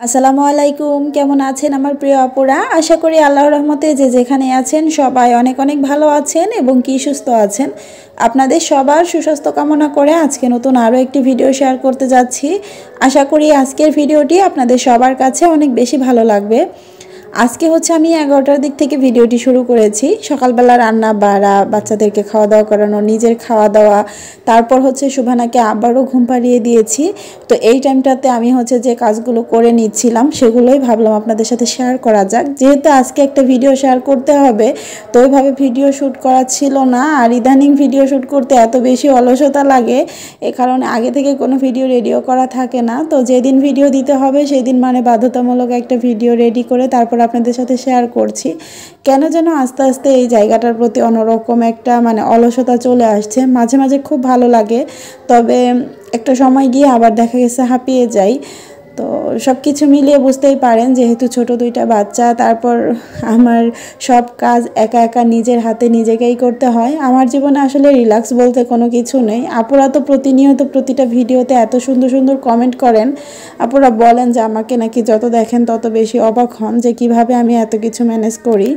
আসসালামু আলাইকুম, কেমন আছেন আমার প্রিয় আপুরা? আশা করি আল্লাহর রহমতে যে যেখানে আছেন সবাই অনেক অনেক ভালো আছেন এবং কি সুস্থ আছেন। আপনাদের সবার সুস্বাস্থ্য কামনা করে আজকে নতুন আরও একটি ভিডিও শেয়ার করতে যাচ্ছি। আশা করি আজকের ভিডিওটি আপনাদের সবার কাছে অনেক বেশি ভালো লাগবে। আজকে হচ্ছে আমি 11টার দিক থেকে ভিডিওটি শুরু করেছি। সকালবেলা রান্না বাড়া, বাচ্চাদেরকে খাওয়া দাওয়া করানো, নিজের খাওয়া দাওয়া, তারপর হচ্ছে শুভানাকে আবারও ঘুম পাড়িয়ে দিয়েছি। তো এই টাইমটাতে আমি হচ্ছে যে কাজগুলো করে নিচ্ছিলাম সেগুলোই ভাবলাম আপনাদের সাথে শেয়ার করা যাক। যেহেতু আজকে একটা ভিডিও শেয়ার করতে হবে, তো ওইভাবে ভিডিও শ্যুট করা ছিল না। আর ইদানিং ভিডিও শ্যুট করতে এত বেশি অলসতা লাগে, এ কারণে আগে থেকে কোনো ভিডিও রেডিও করা থাকে না। তো যেদিন ভিডিও দিতে হবে সেদিন মানে বাধ্যতামূলক একটা ভিডিও রেডি করে তারপর আপনাদের সাথে শেয়ার করছি। কেন যেন আস্তে আস্তে এই জায়গাটার প্রতি অন্যরকম একটা মানে অলসতা চলে আসছে। মাঝে মাঝে খুব ভালো লাগে, তবে একটা সময় গিয়ে আবার দেখা গেছে হাঁপিয়ে যাই। তো সব কিছু মিলিয়ে বুঝতেই পারেন, যেহেতু ছোট দুইটা বাচ্চা, তারপর আমার সব কাজ একা একা নিজের হাতে নিজেকেই করতে হয়। আমার জীবনে আসলে রিল্যাক্স বলতে কোনো কিছু নেই। আপুরা তো প্রতিনিয়ত প্রতিটা ভিডিওতে এত সুন্দর সুন্দর কমেন্ট করেন। আপুরা বলেন যে আমাকে নাকি যত দেখেন তত বেশি অবাক হন যে কিভাবে আমি এত কিছু ম্যানেজ করি।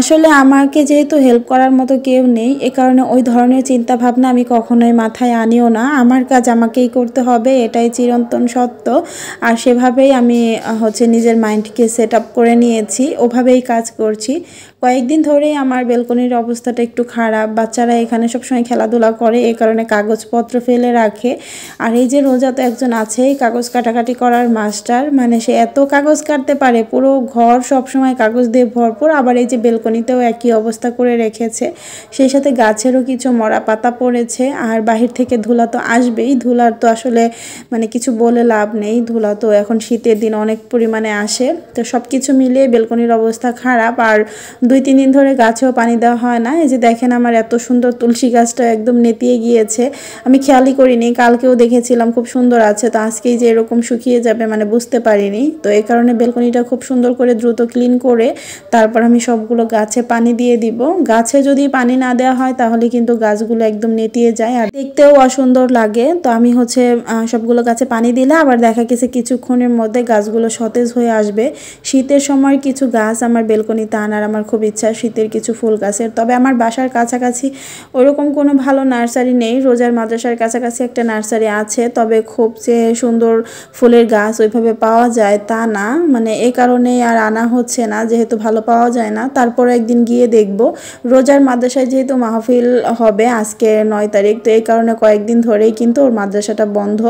আসলে আমাকে যেহেতু হেল্প করার মতো কেউ নেই, এ কারণে ওই ধরনের চিন্তা ভাবনা আমি কখনোই মাথায় আনিও না। আমার কাজ আমাকেই করতে হবে, এটাই চিরন্তন সত্য। আর সেভাবেই আমি হচ্ছে নিজের মাইন্ডকে সেট আপ করে নিয়েছি, ওভাবেই কাজ করছি। কয়েকদিন ধরেই আমার বেলকনির অবস্থাটা একটু খারাপ। বাচ্চারা এখানে সবসময় খেলাধুলা করে, এই কারণে কাগজপত্র ফেলে রাখে। আর এই যে রোজা তো একজন আছেই কাগজ কাটাকাটি করার মাস্টার, মানে সে এত কাগজ কাটতে পারে, পুরো ঘর সবসময় কাগজ দিয়ে ভরপুর। আবার এই যে বেলকনিতেও একই অবস্থা করে রেখেছে। সেই সাথে গাছেরও কিছু মরা পাতা পড়েছে। আর বাহির থেকে ধুলা তো আসবেই, ধুলার তো আসলে মানে কিছু বলে লাভ নেই। ধুলা তো এখন শীতের দিন অনেক পরিমাণে আসে। তো সব কিছু মিলিয়ে বেলকনির অবস্থা খারাপ। আর 2-3 দিন ধরে গাছেও পানি দেওয়া হয় না। এই যে দেখেন আমার এত সুন্দর তুলসী গাছটা একদম নেতিয়ে গিয়েছে, আমি খেয়ালই করিনি। কালকেও দেখেছিলাম খুব সুন্দর আছে, তো আজকেই যে এরকম শুকিয়ে যাবে মানে বুঝতে পারিনি। তো এই কারণে বেলকনিটা খুব সুন্দর করে দ্রুত ক্লিন করে তারপর আমি সবগুলো গাছে পানি দিয়ে দিব। গাছে যদি পানি না দেওয়া হয় তাহলে কিন্তু গাছগুলো একদম নেতিয়ে যায় আর দেখতেও অসুন্দর লাগে। তো আমি হচ্ছে সবগুলো গাছে পানি দিলে আবার দেখা গেছে কিছুক্ষণের মধ্যে গাছগুলো সতেজ হয়ে আসবে। শীতের সময় কিছু গাছ আমার বেলকনিতে আনার আমার খুব ইচ্ছা, শীতের কিছু ফুল গাছের। তবে আমার বাসার কাছাকাছি ওরকম কোনো ভালো নার্সারি নেই। রোজার মাদ্রাসার কাছাকাছি একটা নার্সারি আছে, তবে খুব যে সুন্দর ফুলের গাছ ওইভাবে পাওয়া যায় তা না। মানে এই কারণে আর আনা হচ্ছে না, যেহেতু ভালো পাওয়া যায় না। তারপর একদিন গিয়ে দেখব। রোজার মাদ্রাসায় যেহেতু মাহফিল হবে আজকে 9 তারিখ, তো এই কারণে কয়েকদিন ধরেই কিন্তু ওর মাদ্রাসাটা বন্ধ।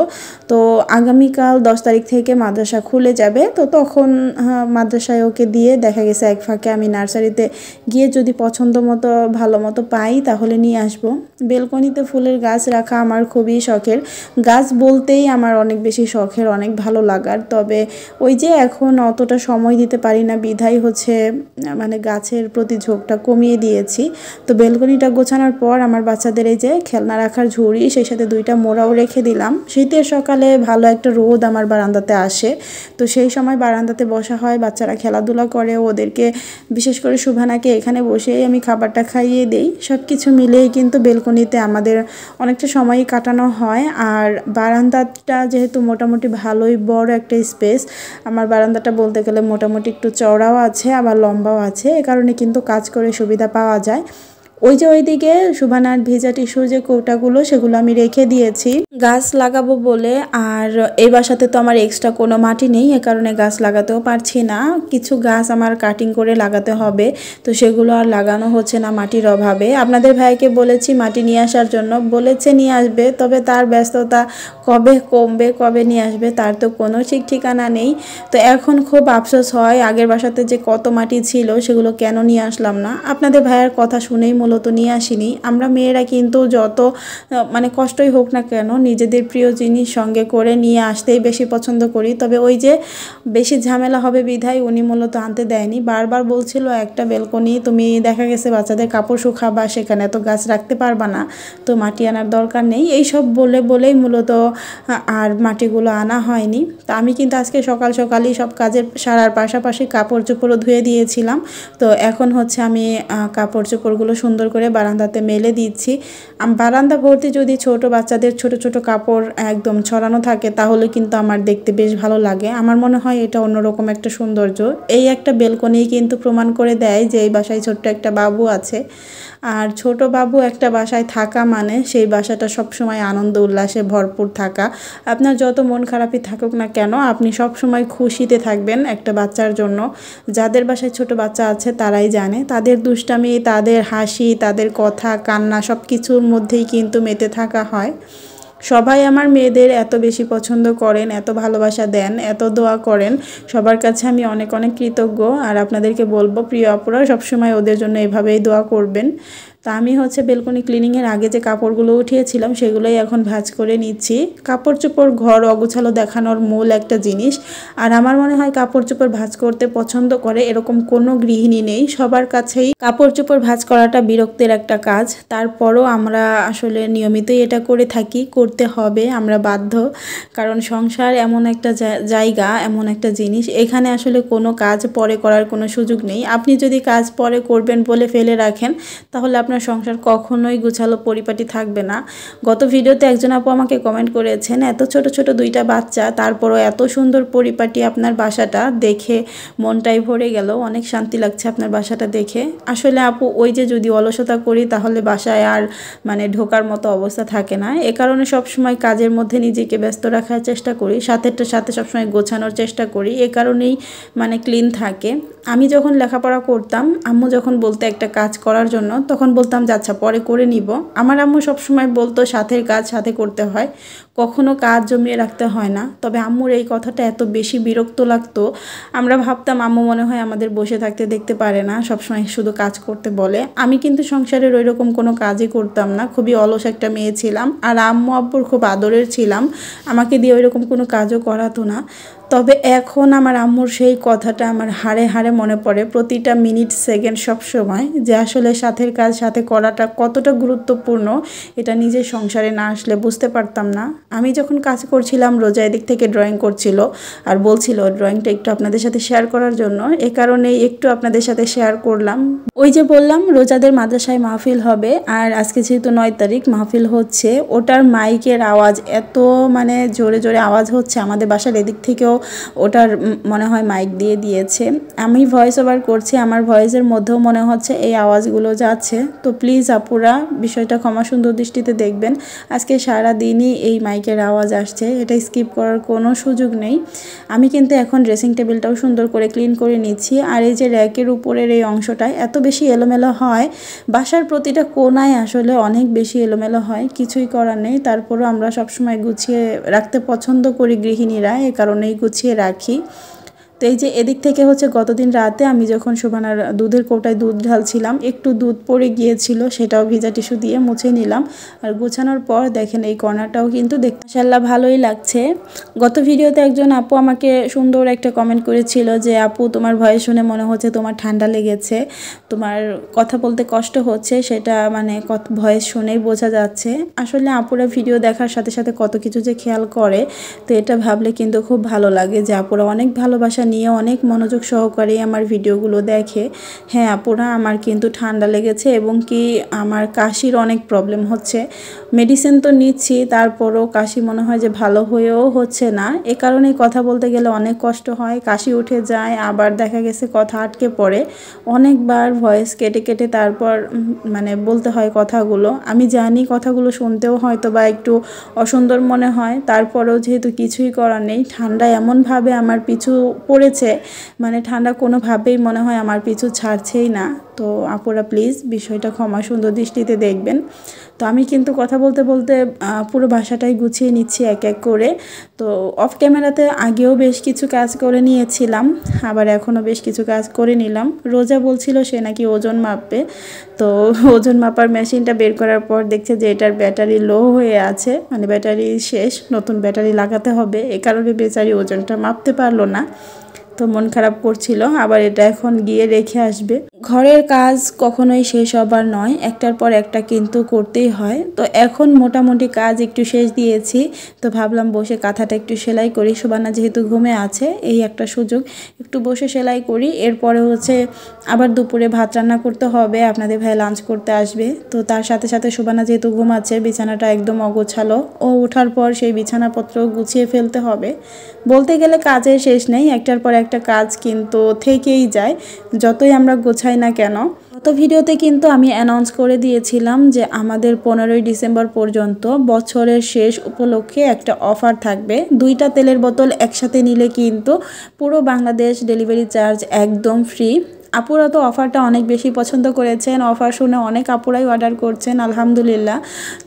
তো আগামীকাল 10 তারিখ থেকে মাদ্রাসা খুলে যাবে। তো তখন মাদ্রাসায় ওকে দিয়ে দেখা গেছে এক ফাঁকে আমি নার্সারিতে গিয়ে যদি পছন্দ মতো ভালো মতো পাই তাহলে নিয়ে আসব। বেলকনিতে ফুলের গাছ রাখা আমার খুবই শখের। গাছ বলতেই আমার অনেক বেশি শখের, অনেক ভালো লাগার। তবে ওই যে এখন অতটা সময় দিতে পারি না, বিধায় হচ্ছে মানে গাছের প্রতি ঝোঁকটা কমিয়ে দিয়েছি। তো বেলকনিটা গোছানোর পর আমার বাচ্চাদের এই যে খেলনা রাখার ঝুড়ি, সেই সাথে 2টা মোড়াও রেখে দিলাম। শীতের সকালে ভালো একটা রোদ আমার বারান্দাতে আসে, তো সেই সময় বারান্দাতে বসা হয়, বাচ্চারা খেলাধুলা করে। ওদেরকে বিশেষ করে শুভানাকে এখানে বসেই আমি খাবারটা খাইয়ে দেই। সব কিছু মিলেই কিন্তু বেলকনিতে আমাদের অনেকটা সময়ই কাটানো হয়। আর বারান্দাটা যেহেতু মোটামুটি ভালোই বড় একটা স্পেস, আমার বারান্দাটা বলতে গেলে মোটামুটি একটু চওড়াও আছে আবার লম্বাও আছে, এ কারণে কিন্তু কাজ করে সুবিধা পাওয়া যায়। ওই যে ওইদিকে শুভানার ভেজা টিস্যুর যে কৌটাগুলো সেগুলো আমি রেখে দিয়েছি গাছ লাগাবো বলে। আর এই বাসাতে তো আমার এক্সট্রা কোনো মাটি নেই, এ কারণে গাছ লাগাতেও পারছি না। কিছু গাছ আমার কাটিং করে লাগাতে হবে, তো সেগুলো আর লাগানো হচ্ছে না মাটির অভাবে। আপনাদের ভাইকে বলেছি মাটি নিয়ে আসার জন্য, বলেছে নিয়ে আসবে, তবে তার ব্যস্ততা কবে কমবে কবে নিয়ে আসবে তার তো কোনো ঠিক ঠিকানা নেই। তো এখন খুব আফসোস হয়, আগের বাসাতে যে কত মাটি ছিল সেগুলো কেন নিয়ে আসলাম না। আপনাদের ভাইয়ের কথা শুনেই মূলত নিয়ে আসিনি। আমরা মেয়েরা কিন্তু যত মানে কষ্টই হোক না কেন নিজেদের প্রিয় জিনিস সঙ্গে করে নিয়ে আসতেই বেশি পছন্দ করি। তবে ওই যে বেশি ঝামেলা হবে বিধায় উনি মূলত আনতে দেয়নি। বারবার বলছিল একটা বেলকনি তুমি দেখা গেছে বাচ্চাদের কাপড় শুকাবা, সেখানে তো গাছ রাখতে পারবা না, তো মাটি আনার দরকার নেই, এইসব বলেই মূলত আর মাটিগুলো আনা হয়নি। তো আমি কিন্তু আজকে সকাল সকালই সব কাজের সারার পাশাপাশি কাপড় চোপড়ও ধুয়ে দিয়েছিলাম। তো এখন হচ্ছে আমি কাপড় চোপড়গুলো সুন্দর সুন্দর করে বারান্দাতে মেলে দিচ্ছি। বারান্দা ভর্তি যদি ছোট বাচ্চাদের ছোট ছোট কাপড় একদম ছড়ানো থাকে তাহলে কিন্তু আমার দেখতে বেশ ভালো লাগে। আমার মনে হয় এটা অন্যরকম একটা সৌন্দর্য। এই একটা বেলকনি কিন্তু প্রমাণ করে দেয় যে এই বাসায় ছোট্ট একটা বাবু আছে। আর ছোট বাবু একটা বাসায় থাকা মানে সেই বাসাটা সবসময় আনন্দ উল্লাসে ভরপুর থাকা। আপনার যত মন খারাপই থাকুক না কেন, আপনি সবসময় খুশিতে থাকবেন একটা বাচ্চার জন্য। যাদের বাসায় ছোট বাচ্চা আছে তারাই জানে, তাদের দুষ্টামি, তাদের হাসি, তাদের কথা, কান্না সব কিছুর মধ্যেই কিন্তু মেতে থাকা হয়। সবাই আমার মেয়েদের এত বেশি পছন্দ করেন, এত ভালোবাসা দেন, এত দোয়া করেন, সবার কাছে আমি অনেক অনেক কৃতজ্ঞ। আর আপনাদেরকে বলবো প্রিয় আপুরা সবসময় ওদের জন্য এভাবেই দোয়া করবেন। তা আমি বেলকনি ক্লিনিংয়ের আগে যে কাপড়গুলো উঠিয়েছিলাম সেগুলোই এখন ভাঁজ করে নিচ্ছি। কাপড় চোপড় ঘর অগুছালো দেখানোর মূল একটা জিনিস। আর আমার মনে হয় কাপড় চোপড় ভাঁজ করতে পছন্দ করে এরকম কোনো গৃহিণী নেই। সবার কাছেই কাপড় চোপড় ভাঁজ করাটা বিরক্তের একটা কাজ। তারপরও আমরা আসলে নিয়মিতই এটা করে থাকি, করতে হবে, আমরা বাধ্য। কারণ সংসার এমন একটা জায়গা, এমন একটা জিনিস, এখানে আসলে কোনো কাজ পরে করার কোনো সুযোগ নেই। আপনি যদি কাজ পরে করবেন বলে ফেলে রাখেন তাহলে আপনার সংসার কখনোই গুছালো পরিপাটি থাকবে না। গত ভিডিওতে একজন আপু আমাকে কমেন্ট করেছেন, এত ছোট ছোট দুইটা বাচ্চা তারপরও এত সুন্দর পরিপাটি আপনার বাসাটা, দেখে মনটাই ভরে গেল, অনেক শান্তি লাগছে আপনার বাসাটা দেখে। আসলে আপু ওই যে যদি অলসতা করি তাহলে বাসায় আর ঢোকার মতো অবস্থা থাকে না। এ কারণে সবসময় কাজের মধ্যে নিজেকে ব্যস্ত রাখার চেষ্টা করি, সাথেরটার সাথে সবসময় গোছানোর চেষ্টা করি। এ কারণেই ক্লিন থাকে। আমি যখন লেখাপড়া করতাম, আম্মু যখন বলতো একটা কাজ করার জন্য, তখন বলতাম যে আচ্ছা পরে করে নিব। আমার আম্মু সবসময় বলতো সাথের কাজ সাথে করতে হয়, কখনো কাজ জমিয়ে রাখতে হয় না। তবে আম্মুর এই কথাটা এত বেশি বিরক্ত লাগতো, আমরা ভাবতাম আম্মু মনে হয় আমাদের বসে থাকতে দেখতে পারে না, সবসময় শুধু কাজ করতে বলে। আমি কিন্তু সংসারের ওই রকম কোনো কাজই করতাম না, খুবই অলস একটা মেয়ে ছিলাম। আর আম্মু আব্বুর খুব আদরের ছিলাম, আমাকে দিয়ে ওই রকম কোনো কাজও করাতো না। তবে এখন আমার আম্মুর সেই কথাটা আমার হাড়ে হাড়ে মনে পড়ে, প্রতিটা মিনিট সেকেন্ড সব সময়, যে আসলে সাথের কাজ সাথে করাটা কতটা গুরুত্বপূর্ণ এটা নিজের সংসারে না আসলে বুঝতে পারতাম না। আমি যখন কাজ করছিলাম রোজা এদিক থেকে ড্রয়িং করছিল আর বলছিল ড্রয়িংটা একটু আপনাদের সাথে শেয়ার করার জন্য, এ কারণেই একটু আপনাদের সাথে শেয়ার করলাম। ওই যে বললাম রোজাদের মাদ্রাসায় মাহফিল হবে, আর আজকে যেহেতু 9 তারিখ মাহফিল হচ্ছে, ওটার মাইকের আওয়াজ এত জোরে জোরে আওয়াজ হচ্ছে, আমাদের বাসার এদিক থেকেও ওটার মনে হয় মাইক দিয়ে দিয়েছে। আমি ভয়েস ওভার করছি, আমার ভয়েসের মধ্যেও মনে হচ্ছে এই আওয়াজগুলো যাচ্ছে। তো প্লিজ আপুরা বিষয়টা ক্ষমা সুন্দর দৃষ্টিতে দেখবেন। আজকে সারা দিনই এই মাইকের আওয়াজ আসছে, এটা স্কিপ করার কোনো সুযোগ নেই। আমি কিন্তু এখন ড্রেসিং টেবিলটাও সুন্দর করে ক্লিন করে নিচ্ছি। আর এই যে র্যাকের উপরের এই অংশটায় এত বেশি এলোমেলো হয়, বাসার প্রতিটা কোনায় আসলে অনেক বেশি এলোমেলো হয়, কিছুই করার নেই। তারপরও আমরা সবসময় গুছিয়ে রাখতে পছন্দ করি গৃহিণীরা, এ কারণেই গুছিয়ে রাখি। তো এই যে এদিক থেকে গতদিন রাতে আমি যখন শোভানার দুধের কৌটায় দুধ ঢালছিলাম, একটু দুধ পড়ে গিয়েছিল, সেটাও ভিজা টিস্যু দিয়ে মুছে নিলাম। আর গোছানোর পর দেখেন এই কর্নারটাও কিন্তু দেখতে মাশাআল্লাহ ভালোই লাগছে। গত ভিডিওতে একজন আপু আমাকে সুন্দর একটা কমেন্ট করেছিল যে আপু তোমার ভয়েস শুনে মনে হচ্ছে তোমার ঠান্ডা লেগেছে, তোমার কথা বলতে কষ্ট হচ্ছে, সেটা ভয়েস শুনেই বোঝা যাচ্ছে। আসলে আপুরা ভিডিও দেখার সাথে সাথে কত কিছু যে খেয়াল করে, তো এটা ভাবলে কিন্তু খুব ভালো লাগে যে আপুরা অনেক ভালোবাসা নিয়ে অনেক মনোযোগ সহকারে আমার ভিডিওগুলো দেখে। হ্যাঁ আপুরা, আমার কিন্তু ঠান্ডা লেগেছে এবং কি আমার কাশির অনেক প্রবলেম হচ্ছে। মেডিসিন তো নিচ্ছি, তারপরও কাশি মনে হয় যে ভালো হয়েও হচ্ছে না। এ কারণেই কথা বলতে গেলে অনেক কষ্ট হয়, কাশি উঠে যায়, আবার দেখা গেছে কথা আটকে পড়ে, অনেকবার ভয়েস কেটে কেটে তারপর বলতে হয় কথাগুলো। আমি জানি কথাগুলো শুনতেও হয়তো বা একটু অসুন্দর মনে হয়, তারপরেও যেহেতু কিছুই করার নেই, ঠান্ডা এমনভাবে আমার পিছু পড়েছে, ঠান্ডা কোনোভাবেই মনে হয় আমার পিছু ছাড়ছেই না। তো আপুরা প্লিজ বিষয়টা ক্ষমা সুন্দর দৃষ্টিতে দেখবেন। তো আমি কিন্তু কথা বলতে বলতে পুরো বাসাটাই গুছিয়ে নিচ্ছি এক এক করে। তো অফ ক্যামেরাতে আগেও বেশ কিছু কাজ করে নিয়েছিলাম, আবার এখনও বেশ কিছু কাজ করে নিলাম। রোজা বলছিল সে নাকি ওজন মাপবে, তো ওজন মাপার মেশিনটা বের করার পর দেখছে যে এটার ব্যাটারি লো হয়ে আছে, ব্যাটারি শেষ, নতুন ব্যাটারি লাগাতে হবে। এ কারণে বেচারি ওজনটা মাপতে পারলো না, তো মন খারাপ করছিল। আবার এটা এখন গিয়ে রেখে আসবে। ঘরের কাজ কখনোই শেষ হবার নয়, একটার পর একটা কিন্তু করতেই হয়। তো এখন মোটামুটি কাজ একটু শেষ দিয়েছি, তো ভাবলাম বসে কাঁথাটা একটু সেলাই করি। সুবানা যেহেতু ঘুমে আছে, এই একটা সুযোগ, একটু বসে সেলাই করি। এরপরে হচ্ছে আবার দুপুরে ভাত রান্না করতে হবে, আপনাদের ভাই লাঞ্চ করতে আসবে। তো তার সাথে সাথে সুবানা যেহেতু ঘুমাচ্ছে, বিছানাটা একদম অগোছালো, ও ওঠার পর সেই বিছানাপত্র গুছিয়ে ফেলতে হবে। বলতে গেলে কাজের শেষ নেই, একটার পর একটা কাজ কিন্তু থেকেই যায়, যতই আমরা গোছাই না কেন। গত ভিডিওতে কিন্তু আমি অ্যানাউন্স করে দিয়েছিলাম যে আমাদের 15ই ডিসেম্বর পর্যন্ত বছরের শেষ উপলক্ষে একটা অফার থাকবে। 2টা তেলের বোতল একসাথে নিলে কিন্তু পুরো বাংলাদেশ ডেলিভারি চার্জ একদম ফ্রি। আপুরা তো অফারটা অনেক বেশি পছন্দ করেছেন, অফার শুনে অনেক আপুরাই অর্ডার করছেন, আলহামদুলিল্লাহ।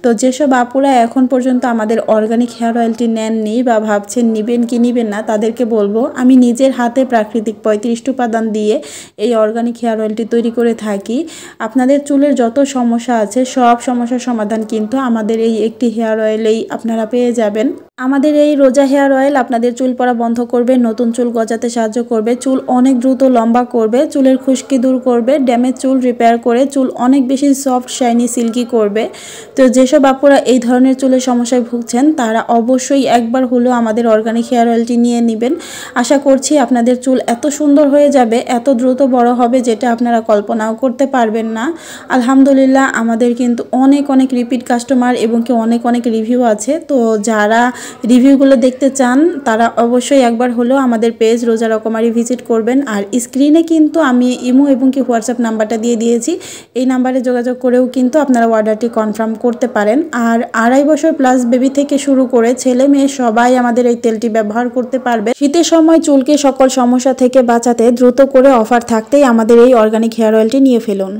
তো যেসব আপুরা এখন পর্যন্ত আমাদের অর্গানিক হেয়ার অয়েলটি নেননি বা ভাবছেন নেবেন কি নেবেন না, তাদেরকে বলবো আমি নিজের হাতে প্রাকৃতিক 35টি উপাদান দিয়ে এই অর্গানিক হেয়ার অয়েলটি তৈরি করে থাকি। আপনাদের চুলের যত সমস্যা আছে সব সমস্যার সমাধান কিন্তু আমাদের এই একটি হেয়ার অয়েলেই আপনারা পেয়ে যাবেন। আমাদের এই রোজা হেয়ার অয়েল আপনাদের চুল পড়া বন্ধ করবে, নতুন চুল গজাতে সাহায্য করবে, চুল অনেক দ্রুত লম্বা করবে, চুলের খুশকি দূর করবে, ড্যামেজ চুল রিপেয়ার করে চুল অনেক বেশি সফট শাইনি সিল্কি করবে। তো যেসব আপুরা এই ধরনের চুলের সমস্যায় ভুগছেন তারা অবশ্যই একবার হলেও আমাদের অর্গানিক হেয়ার অয়েলটি নিয়ে নেবেন। আশা করছি আপনাদের চুল এত সুন্দর হয়ে যাবে, এত দ্রুত বড় হবে যেটা আপনারা কল্পনাও করতে পারবেন না। আলহামদুলিল্লাহ আমাদের কিন্তু অনেক অনেক রিপিট কাস্টমার এবং কি অনেক অনেক রিভিউ আছে। তো যারা রিভিউগুলো দেখতে চান তারা অবশ্যই একবার হলেও আমাদের পেজ রোজা রকমারি ভিজিট করবেন। আর স্ক্রিনে কিন্তু আমি ইমো এবং কি হোয়াটসঅ্যাপ নাম্বারটা দিয়ে দিয়েছি, এই নাম্বারে যোগাযোগ করেও কিন্তু আপনারা অর্ডারটি কনফার্ম করতে পারেন। আর 2.5 বছর প্লাস বেবি থেকে শুরু করে ছেলে মেয়ে সবাই আমাদের এই তেলটি ব্যবহার করতে পারবে। শীতের সময় চুলকে সকল সমস্যা থেকে বাঁচাতে দ্রুত করে অফার থাকতেই আমাদের এই অর্গানিক হেয়ার অয়েলটি নিয়ে ফেলুন।